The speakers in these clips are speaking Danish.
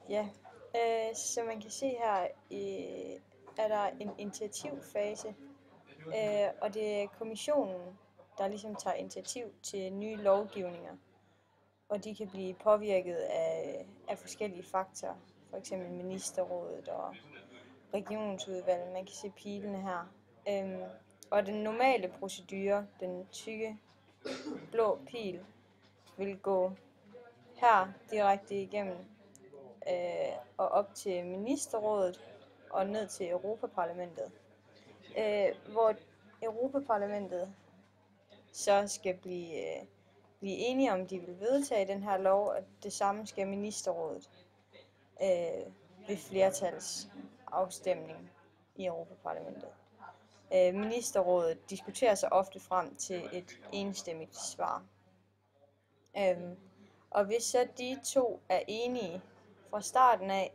Ja, som man kan se her, er der en initiativfase, og det er kommissionen, der ligesom tager initiativ til nye lovgivninger, og de kan blive påvirket af forskellige faktorer, for eksempel ministerrådet og regionsudvalget. Man kan se pilene her. Og den normale procedure, den tykke blå pil, vil gå her direkte igennem og op til ministerrådet og ned til Europaparlamentet, hvor Europaparlamentet så skal blive enige om, de vil vedtage den her lov, og det samme skal ministerrådet ved flertalsafstemning i Europaparlamentet. Ministerrådet diskuterer sig ofte frem til et enstemmigt svar. Og hvis så de to er enige fra starten af,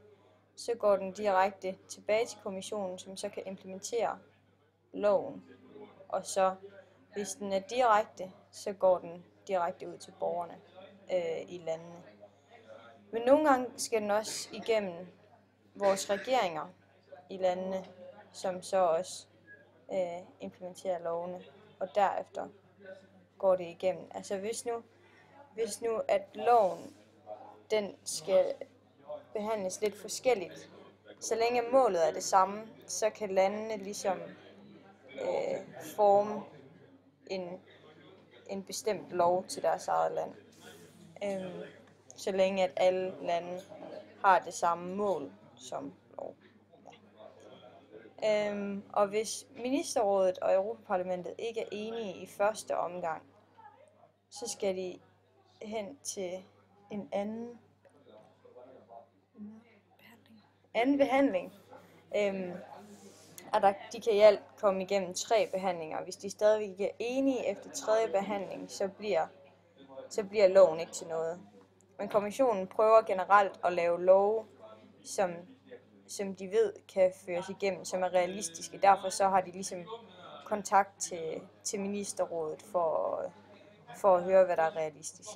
så går den direkte tilbage til kommissionen, som så kan implementere loven. Og så, hvis den er direkte, så går den direkte ud til borgerne i landene. Men nogle gange skal den også igennem vores regeringer i landene, som så også implementerer lovene, og derefter går det igennem. Altså hvis nu at loven den skal behandles lidt forskelligt, så længe målet er det samme, så kan landene ligesom forme en bestemt lov til deres eget land. Så længe at alle lande har det samme mål som lov. Og hvis ministerrådet og Europaparlamentet ikke er enige i første omgang, så skal de hen til en anden behandling. Og de kan i alt komme igennem 3 behandlinger. Hvis de stadigvæk ikke er enige efter 3. behandling, så bliver loven ikke til noget. Men kommissionen prøver generelt at lave love, som de ved kan føres igennem, som er realistiske. Derfor så har de ligesom kontakt til ministerrådet for at høre, hvad der er realistisk.